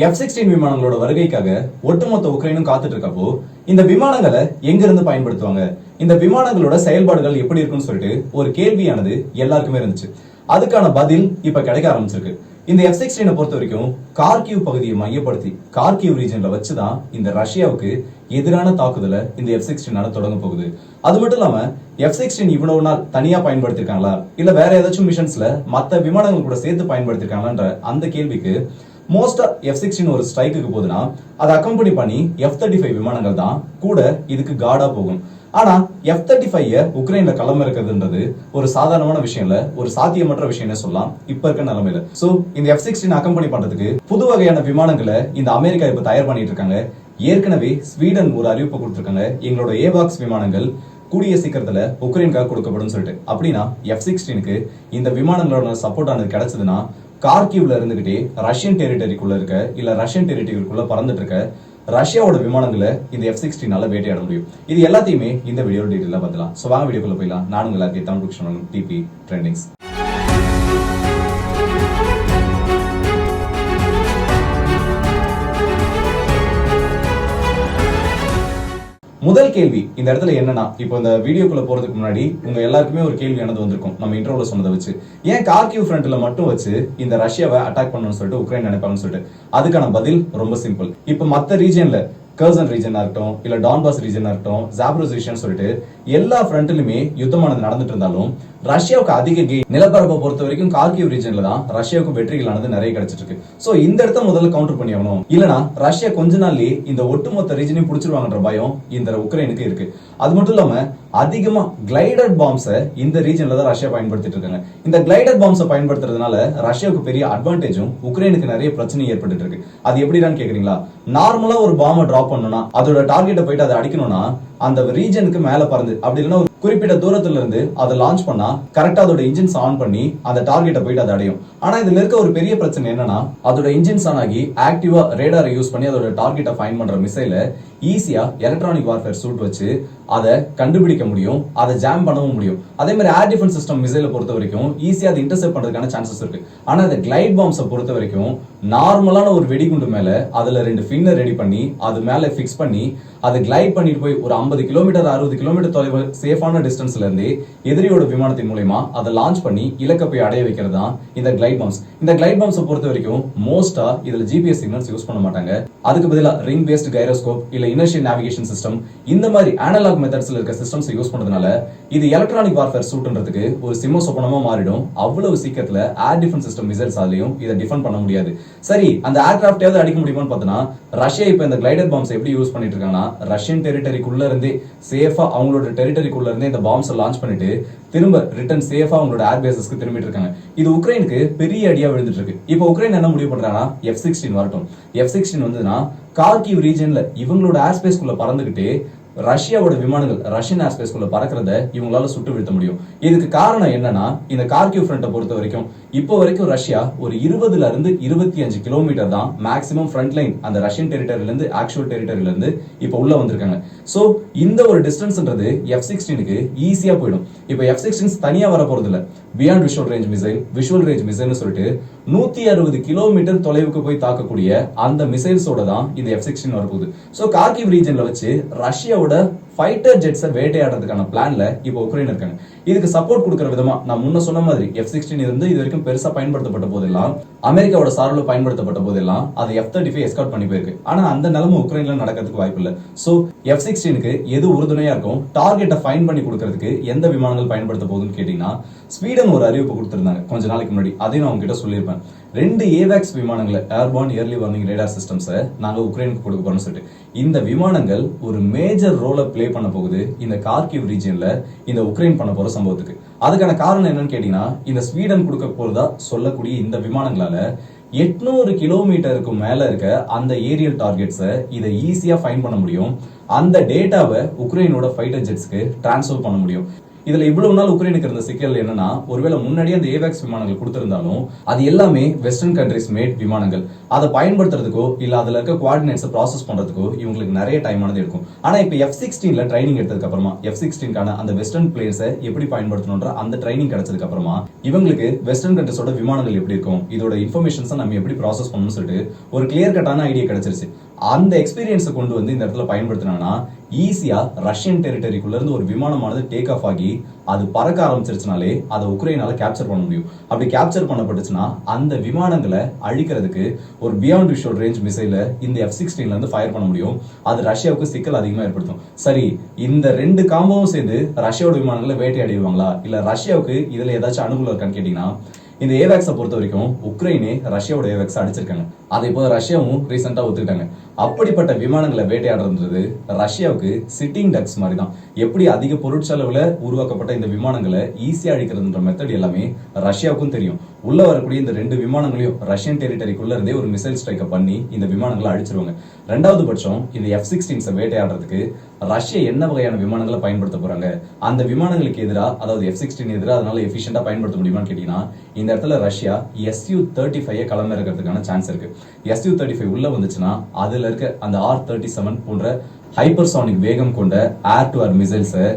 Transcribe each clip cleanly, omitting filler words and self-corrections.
F-16 விமானங்களோட வருகைக்காக ஒட்டுமொத்த உக்ரைனும் காத்துட்டு இருக்கப்போ இந்த விமானங்களை எங்கிருந்து பயன்படுத்துவாங்க, இந்த விமானங்களோட செயல்பாடுகள் எப்படி இருக்குன்னு சொல்லிட்டு ஒரு கேள்வியானது எல்லாருக்குமே இருந்துச்சு. அதுக்கான பதில் இப்ப கிடைக்க ஆரம்பிச்சிருக்கு. இந்த F-16 பொறுத்த வரைக்கும் கார்கிவ் பகுதியை மையப்படுத்தி கார்கிவ் ரீஜன்ல வச்சுதான் இந்த ரஷ்யாவுக்கு எதிரான தாக்குதலை இந்த F-16 தொடங்க போகுது. அது மட்டும் இல்லாம F-16 இவ்வளவு நாள் தனியா பயன்படுத்திருக்காங்களா இல்ல வேற ஏதாச்சும் மிஷன்ஸ்ல மத்த விமானங்கள் கூட சேர்த்து பயன்படுத்திருக்காங்களான்ற அந்த கேள்விக்கு மோஸ்டா F-16 ஒரு ஸ்ட்ரைக்கு போகுதுன்னா அதை அக்கம்பெனி பண்ணி F-35 விமானங்கள் தான் கூட இதுக்கு கார்டா போகும். ஆனா F-35 உக்ரைன்ல களம் இருக்கிறதுன்றது ஒரு சாதாரணமான விஷயம் இல்ல, ஒரு சாத்தியமற்ற விஷயம் சொல்லலாம் இப்ப இருக்க நிலைமையில. சோ இந்த F-16 அக்கம்பெனி பண்றதுக்கு புது வகையான விமானங்களை இந்த அமெரிக்கா இப்ப தயார் பண்ணிட்டு இருக்காங்க. ஏற்கனவே ஸ்வீடன் ஒரு அறிவிப்பு கொடுத்திருக்காங்க, எங்களோட ஏவாக்ஸ் விமானங்கள் கூடிய சீக்கிரத்துல உக்ரைனுக்காக கொடுக்கப்படும் சொல்லிட்டு. அப்படின்னா F-16க்கு இந்த விமானங்களோட சப்போர்ட் ஆனது கிடைச்சதுன்னா கார்கிவ்ல இருந்துகிட்டே ரஷ்யன் டெரிட்டரிக்குள்ள இருக்க இல்ல ரஷ்யன் டெரிட்டரிக்குள்ள பறந்துட்டு இருக்க ரஷ்யாவோட விமானங்களை இந்த F-16 வேட்டையாட முடியும். இது எல்லாத்தையுமே இந்த வீடியோ டீடைலா பார்க்கலாம். சோ வாங்க வீடியோக்குள்ள போயிடலாம். நான் உங்களுக்கு தமிழ் டிபி ட்ரெண்டிங்ஸ். முதல் கேள்வி இந்த இடத்துல என்னன்னா, இப்போ இந்த வீடியோக்குள்ள போறதுக்கு முன்னாடி உங்க எல்லாருக்குமே ஒரு கேள்வியானது வந்திருக்கும் நம்ம இன்ட்ரோல சொன்னதை வச்சு. ஏன் கார்கிவ் ஃப்ரண்ட்ல மட்டும் வச்சு இந்த ரஷ்யாவை அட்டாக் பண்ணணும்னு சொல்லிட்டு உக்ரைன் நினைப்பாங்கன்னு சொல்லிட்டு. அதுக்கான பதில் ரொம்ப சிம்பிள். இப்ப மத்த ரீஜன்ல கர்சன் ரீஜனா இருக்கட்டும் இல்ல டான்பாஸ் ரீஜனா இருக்கட்டும் ஜாப்ரோசிஷன் சொல்லிட்டு எல்லா ஃப்ரண்ட்லயுமே யுத்தமானது நடந்துட்டு இருந்தாலும் ரஷ்யாவுக்கு அதிக நிலப்பரப்பை பொறுத்த வரைக்கும் கார்கிவ் ரீஜன்ல தான் ரஷ்யாவுக்கு வெற்றிகளானது நிறைய கிடைச்சிட்டு இருக்கு. சோ இந்த இடத்த முதல்ல கவுண்டர் பண்ணி ஆகணும், இல்லனா ரஷ்யா கொஞ்ச நாள்லயே இந்த ஒட்டுமொத்த ரீஜனையும் புடிச்சிருவாங்கன்ற பயம் இந்த உக்ரைனுக்கு இருக்கு. அது மட்டும் இல்லாம அதிகமா கிளைடட் பாம்ஸ் இந்த ரீஜன்ல தான் ரஷ்யா பயன்படுத்திட்டு இருக்காங்க. இந்த கிளைடட் பாம்ஸ் பயன்படுத்துறதுனால ரஷ்யாவுக்கு பெரிய அட்வான்டேஜும் உக்ரைனுக்கு நிறைய பிரச்சனை ஏற்பட்டு இருக்கு. அது எப்படின்னு கேக்குறீங்களா? நார்மலா ஒரு பாம்பை டிராப் பண்ணணும்னா அதோட டார்கெட்டை போயிட்டு அதை அடிக்கணும்னா அந்த ரீஜனுக்கு மேல பறந்து அப்படி இல்லைன்னா ஒரு குறிப்பிட்ட தூரத்துல இருந்து அதை லான்ச் பண்ணா கரெக்டா அதோட இன்ஜின்ஸ் ஆன் பண்ணி அந்த டார்கெட்டை போயிட்டு அதை அடையும். ஆனா இதுல இருக்க ஒரு பெரிய பிரச்சனை என்னன்னா அதோட இன்ஜின்ஸ் ஆன் ஆகி ஆக்டிவா ரேடாரை யூஸ் பண்ணி அதோட டார்கெட்டை ஃபைண்ட் பண்ற மிசைல ஈஸியா எலக்ட்ரானிக் வார்ஃபேர் சூட் வச்சு அதை கண்டுபிடிக்க முடியும், அதை ஜாம் பண்ணவும் முடியும். அதே மாதிரி ஏர் டிஃபென்ஸ் சிஸ்டம் மிசைலை பொறுத்த வரைக்கும் ஈஸியா அதை இன்டர்செப்ட் பண்றதுக்கான சான்சஸ் இருக்கு. ஆனா இந்த கிளைட் பாம்ஸை பொறுத்த வரைக்கும் நார்மலான ஒரு வெடிகுண்டு மேல அதுல 2 ஃபின்னர் ரெடி பண்ணி அது மேல பிக்ஸ் பண்ணி அதை கிளைட் பண்ணிட்டு போய் ஒரு 50 கிலோமீட்டர் 60 கிலோமீட்டர் தொலைவு சேஃபான டிஸ்டன்ஸ்ல இருந்து எதிரியோட விமானத்தின் மூலமா அதை லான்ச் பண்ணி இலக்க போய் அடைய வைக்கிறது தான் இந்த கிளைட் பாம்ஸ். இந்த கிளைட் பாம்ஸை பொறுத்த வரைக்கும் மோஸ்டா இதுல ஜிபிஎஸ் சிக்னல்ஸ் யூஸ் பண்ண மாட்டாங்க. அதுக்கு பதிலா ரிங் பேஸ்ட் கைரோஸ்கோப் இல்ல இனர்ஷியல் நேவிகேஷன் சிஸ்டம் இந்த மாதிரி அனலாக் மெத்தட்ஸ்ல இருக்க சிஸ்டம்ஸ் யூஸ் பண்றதுனால இது எலக்ட்ரானிக் வார்ஃபேர் சூட்ன்றதுக்கு ஒரு சிம்ம சொப்பனமா மாறிடும். அவ்வளவு சீக்கிரத்துல ஏர் டிஃபென்ஸ் சிஸ்டம் மிசைல்ஸ் ஆலையும் இதை டிஃபெண்ட் பண்ண முடியாது. சரி, அந்த ஏர்கிராஃப்டாவது அடிக்க முடியுமான்னு பார்த்தோம்னா ரஷ்யா இப்ப இந்த கிளைடட் பாம்ஸ் எப்படி யூஸ் பண்ணிட்டு இருக்காங்கன்னா ரஷ்யன் டெரிட்டரிக்குள்ள இருந்தே சேஃபா அவங்களோட டெரிட்டரிக்குள்ள இருந்தே இந்த பாம்ஸ் லான்ச் பண்ணிட்டு திரும்ப ரிட்டர்ன் சேஃபா அவங்களோட ஏர் பேசஸ்க்கு திரும்பிட்டு இருக்காங்க. இது உக்ரைனுக்கு பெரிய அடியா விழுந்துட்டு இருக்கு. இப்போ உக்ரைன் என்ன முடிவு பண்றாங்கன்னா F-16 வரட்டும். F-16 வந்ததுன்னா கார்கிவ் ரீஜன்ல இவங்களோட ஏர் ஸ்பேஸ்க்குள்ள பறந்துகிட்டு ரஷ்யாவோட விமானங்கள் ரஷ்யன் ஏர் ஸ்பேஸ்க்குள்ள பறக்கிறத இவங்களால சுட்டு வீழ்த்த முடியும். இதுக்கு காரணம் என்னன்னா இந்த கார்கிவ் ஃப்ரண்ட்டை பொறுத்த வரைக்கும் இப்போ வரைக்கும் ரஷ்யா ஒரு 20ல இருந்து 25 கிலோமீட்டர் தான் மேக்ஸிமம் ஃப்ரண்ட் லைன் அந்த ரஷ்யன் டெரிட்டரியில இருந்து ஆக்சுவல் டெரிட்டரியில இருந்து இப்போ உள்ள வந்திருக்காங்க. சோ இந்த ஒரு டிஸ்டன்ஸ்ன்றது F-16க்கு ஈஸியா போயிடும். இப்போ F-16 தனியா வர போறது இல்ல, beyond visual range missile visual range மிசைல்னு சொல்லிட்டு 160 கிலோமீட்டர் தொலைவுக்கு போய் தாக்கக்கூடிய அந்த மிசைல்ஸோட தான் இந்த F-16 வரப்போகுது. சோ கார்கிவ் ரீஜன்ல வச்சு ரஷ்யாவோட ஃபைட்டர் ஜெட்ஸை வேட்டையாடுறதுக்கான பிளான்ல இப்போ உக்ரைன் இருக்காங்க. இதுக்கு சப்போர்ட் கொடுக்கிற விதமா நான் முன்ன சொன்ன மாதிரி F-16 இருந்து இது வரைக்கும் பெருசா பயன்படுத்தப்பட்ட போதெல்லாம் அமெரிக்காவோட சார்பில் பயன்படுத்தப்பட்ட போதெல்லாம் அது F-35 எஸ்கார்ட் பண்ணி போயிருக்கு. ஆனா அந்த நிலைமை உக்ரைன்ல நடக்கிறதுக்கு வாய்ப்பு இல்ல. சோ F-16க்கு எது உறுதுணையா இருக்கும், டார்கெட்டை ஃபைண்ட் பண்ணி கொடுக்கறதுக்கு எந்த விமானங்கள் பயன்படுத்த போகுதுன்னு கேட்டீங்கன்னா ஸ்வீடன் ஒரு அறிவிப்பு கொடுத்திருந்தாங்க கொஞ்ச நாளைக்கு முன்னாடி. அதையும் நான் உங்ககிட்ட சொல்லியிருப்பேன். 2 ஏவாக்ஸ் விமானங்களை ஏர்பார்ன் இயர்லி வார்னிங் ரேடார் சிஸ்டம்ஸை நாங்க உக்ரைனுக்கு கொடுக்க போறோம்னு சொல்லிட்டு இந்த விமானங்கள் ஒரு மேஜர் ரோலை பிளே பண்ண போகுது இந்த கார்கிவ் ரீஜன்ல இந்த உக்ரைன் பண்ண போற சம்பவத்துக்கு. அதுக்கான காரணம் என்னன்னு கேட்டீங்கன்னா இந்த ஸ்வீடன் கொடுக்க போறதா சொல்லக்கூடிய இந்த விமானங்களால 800 கிலோமீட்டருக்கு மேல இருக்க அந்த ஏரியல் டார்கெட்ஸை இதை ஈஸியா ஃபைண்ட் பண்ண முடியும். அந்த டேட்டாவை உக்ரைனோட ஃபைட்டர் ஜெட்ஸ்க்கு டிரான்ஸ்ஃபர் பண்ண முடியும். இதுல இவ்வளவு நாள் உக்ரைனுக்கு இருந்த சிக்கல் என்னன்னா, ஒருவேளை முன்னாடியே அந்த ஏவாக்ஸ் விமானங்கள் கொடுத்திருந்தாலும் அது எல்லாமே வெஸ்டர்ன் கண்ட்ரிஸ் மேட் விமானங்கள். அதை பயன்படுத்துறதுக்கோ இல்ல அதுல இருக்க கோஆர்டினேட்ஸ் ப்ராசஸ் பண்றதுக்கோ இவங்களுக்கு நிறைய டைம் ஆனது இருக்கும். ஆனா இப்ப F-16ல ட்ரைனிங் எடுத்ததுக்கு அப்புறமா F-16க்கான அந்த வெஸ்டர்ன் பிளேயர்ஸை எப்படி பயன்படுத்தணும்ன்ற அந்த ட்ரைனிங் கிடைச்சதுக்கு அப்புறமா இவங்களுக்கு வெஸ்டர்ன் கண்ட்ரிஸோட விமானங்கள் எப்படி இருக்கும், இதோட இன்ஃபர்மேஷன்ஸ் நம்ம எப்படி ப்ராசஸ் பண்ணணும்னு சொல்லிட்டு ஒரு கிளியர் கட்டான ஐடியா கிடைச்சிருச்சு. அந்த எக்ஸ்பீரியன்ஸை கொண்டு வந்து இந்த இடத்துல பயன்படுத்தினாங்கன்னா ஈஸியா ரஷ்யன் டெரிட்டரிக்குள்ள இருந்து ஒரு விமானமானது டேக் ஆஃப் ஆகி அது பறக்க ஆரம்பிச்சிருச்சுனாலே அதை உக்ரைனால கேப்சர் பண்ண முடியும். அப்படி கேப்சர் பண்ணப்பட்டுச்சுன்னா அந்த விமானங்களை அழிக்கிறதுக்கு ஒரு பியாண்ட் விஷுவல் ரேஞ்ச் மிசைல இந்த F-16ல இருந்து ஃபயர் பண்ண முடியும். அது ரஷ்யாவுக்கு சிக்கல் அதிகமா ஏற்படுத்தும். சரி, இந்த ரெண்டு காம்போவும் சேர்ந்து ரஷ்யாவோட விமானங்களை வேட்டையாடிடுவாங்களா, இல்ல ரஷ்யாவுக்கு இதுல ஏதாச்சும் அனுகூலம் இருக்கான்னு கேட்டீங்கன்னா, இந்த ஏவாக்ஸை பொறுத்த வரைக்கும் உக்ரைனே ரஷ்யாவோட ஏவாக்ஸ் அடிச்சிருக்காங்க. அதை இப்போ ரஷ்யாவும் ரீசெண்டா ஒத்துக்கிட்டாங்க. அப்படிப்பட்ட விமானங்களை வேட்டையாடுறது ரஷ்யாவுக்கு சிட்டிங் டக்ஸ் மாதிரி தான். எப்படி அதிக பொருட்செலவுல உருவாக்கப்பட்ட இந்த விமானங்களை ஈஸியா அழிக்கிறதுன்ற மெத்தட் எல்லாமே ரஷ்யாவுக்கும் தெரியும். உள்ள வரக்கூடிய இந்த ரெண்டு விமானங்களையும் ரஷ்யன் டெரிட்டரிக்குள்ள இருந்தே ஒரு மிசைல் ஸ்ட்ரைக் பண்ணி இந்த விமானங்களை அழிச்சிருவாங்க. ரெண்டாவது பட்சம் இந்த F-16 வேட்டையாடுறதுக்கு ரஷ்யா என்ன வகையான விமானங்களை பயன்படுத்த போறாங்க, அந்த விமானங்களுக்கு எதிராக, அதாவது F-16 எதிராக அதனால எஃபிஷியன்டா பயன்படுத்த முடியுமான்னு கேட்டீங்கன்னா, இந்த இடத்துல ரஷ்யா Su-35 களமிறக்கிறதுக்கான சான்ஸ் இருக்கு. Su-35 உள்ள வந்துச்சுன்னா அதுல இருக்க அந்த R-37 போன்ற ஹைப்பர்சானிக் வேகம் கொண்ட ஏர் டு ஏர் மிசைல்ஸை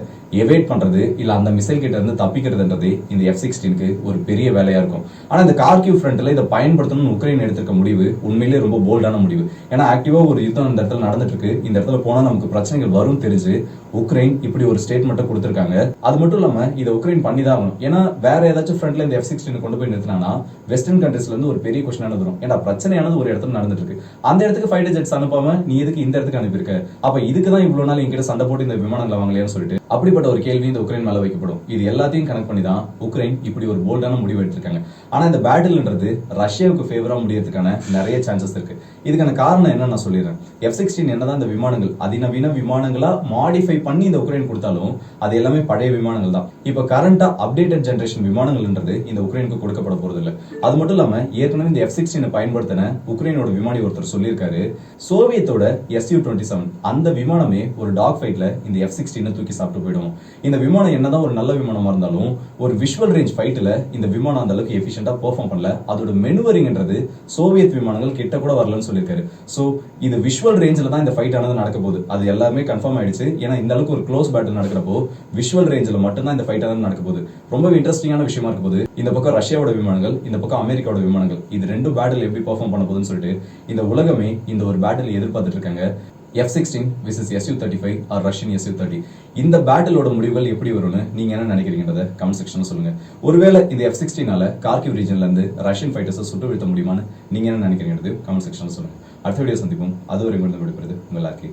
எவேட் பண்றது இல்ல அந்த மிசைல் கிட்ட இருந்து தப்பிக்கிறதுன்றது இந்த F-16க்கு ஒரு பெரிய வேலையா இருக்கும். ஆனா இந்த கார்கிவ் ஃப்ரண்ட்ல இதை பயன்படுத்தணும்னு உக்ரைன் எடுத்திருக்க முடிவு உண்மையிலேயே ரொம்ப போல்டான முடிவு. ஏன்னா ஆக்டிவா ஒரு யுத்தம் இந்த இடத்துல நடந்துட்டு இருக்கு, இந்த இடத்துல போனா நமக்கு பிரச்சனைகள் வரும் தெரிஞ்சு உக்ரைன் இப்படி ஒரு ஸ்டேட்மெண்ட் கொடுத்திருக்காங்க. அது மட்டும் இல்லாம இதை உக்ரைன் பண்ணிதான் ஆகணும். ஏன்னா வேற ஏதாச்சும் ஃப்ரண்ட்ல இந்த F-16 கொண்டு போய் நிறுத்தினா வெஸ்டர்ன் கண்ட்ரீஸ்ல இருந்து ஒரு பெரிய கொஸ்டின் வரும். ஏன்னா பிரச்சனையானது ஒரு இடத்துல நடந்துட்டு இருக்கு, அந்த இடத்துக்கு ஃபைட்டர் ஜெட்ஸ் அனுப்பாம நீ எதுக்கு இந்த இடத்துக்கு அனுப்பியிருக்க, அப்ப இதுக்குதான் இவ்வளவு நாள் எங்கிட்ட சண்டை போட்டு இந்த விமானங்களை வாங்கலையான்னு சொல்லிட்டு அப்படிப்பட்ட ஒரு கேள்வி இந்த உக்ரைன் மேல வைக்கப்படும். இது எல்லாத்தையும் கனெக்ட் பண்ணி தான் உக்ரைன் இப்படி ஒரு போல்டான முடிவு எடுத்திருக்காங்க. ஆனா இந்த பேட்டில்ன்றது ரஷ்யாவுக்கு ஃபேவரா முடியறதுக்கான நிறைய சான்சஸ் இருக்கு. இதுக்கான காரணம் என்ன நான் சொல்லிடுறேன். F-16 என்னதான் இந்த விமானங்கள் அதிநவீன விமானங்களா மாடிஃபை பண்ணி இந்த உக்ரைன் கொடுத்தாலும் அது எல்லாமே பழைய விமானங்கள் தான். இப்ப கரண்டா அப்டேட்டட் ஜெனரேஷன் விமானங்கள்ன்றது இந்த உக்ரைனுக்கு கொடுக்கப்பட போறது இல்ல. அது மட்டும் இல்லாம ஏற்கனவே இந்த F-16 பயன்படுத்தின உக்ரைனோட விமானி ஒருத்தர் சொல்லியிருக்காரு, சோவியத்தோட Su-27 அந்த விமானமே ஒரு டாக் ஃபைட்ல இந்த F-16 தூக்கி சாப்பிட்டு போயிடும். இந்த விமானம் என்னதான் ஒரு நல்ல விமானமா இருந்தாலும் ஒரு விஷுவல் ரேஞ்ச் ஃபைட்ல இந்த விமானம் அந்த அளவுக்கு எஃபிஷியன்ட்டா பெர்ஃபார்ம் பண்ணல. அதோட மெனுவரிங்ன்றது சோவியத் விமானங்கள் கிட்ட கூட வரலன்னு சொல்லியிருக்காரு. சோ இது விஷுவல் ரேஞ்சில தான் இந்த ஃபைட் ஆனது நடக்க போகுது. அது எல்லாமே கன்ஃபார்ம் ஆயிடுச்சு. ஏன்னா இந்த அளவுக்கு ஒரு க்ளோஸ் பேட்டில் நடக்கிறப்போ விஷுவல் ரேஞ்சில் மட்டும்தான் இந்த ஃபைட் ஆனது நடக்க போகுது. ரொம்ப இன்ட்ரெஸ்டிங்கான விஷயமா இருக்க போகுது. இந்த பக்கம் ரஷ்யாவோட விமானங்கள், இந்த பக்கம் அமெரிக்காவோட விமானங்கள், இது ரெண்டு பேட்டில் எப்படி பெர்ஃபார்ம் பண்ண போகுதுன்னு சொல்லிட்டு இந்த உலகமே இந்த ஒரு பேட்டில் எதிர்பார்த்துட்டு இருக்காங்க. F-16 vs Su-35 R Russian Su-30. இந்த பேட்டிலோட முடிவுகள் எப்படி வரும்னு நீங்க என்ன நினைக்கிறீங்கன்றத கமெண்ட் செக்ஷன்ல சொல்லுங்க. ஒருவேளை இந்த F-16ஆல கார்கிவ் ரீஜன்ல இருந்து ரஷ்யன் ஃபைட்டர்ஸை சுட்டு வீழ்த்த முடியுமான்னு நீங்க என்ன நினைக்கிறீங்கன்றது கமெண்ட் செக்ஷன்ல சொல்லுங்க. அடுத்த வீடியோ சந்திப்போம். அதுவரை விடைபெறுவது உங்கள் ஆர்கே.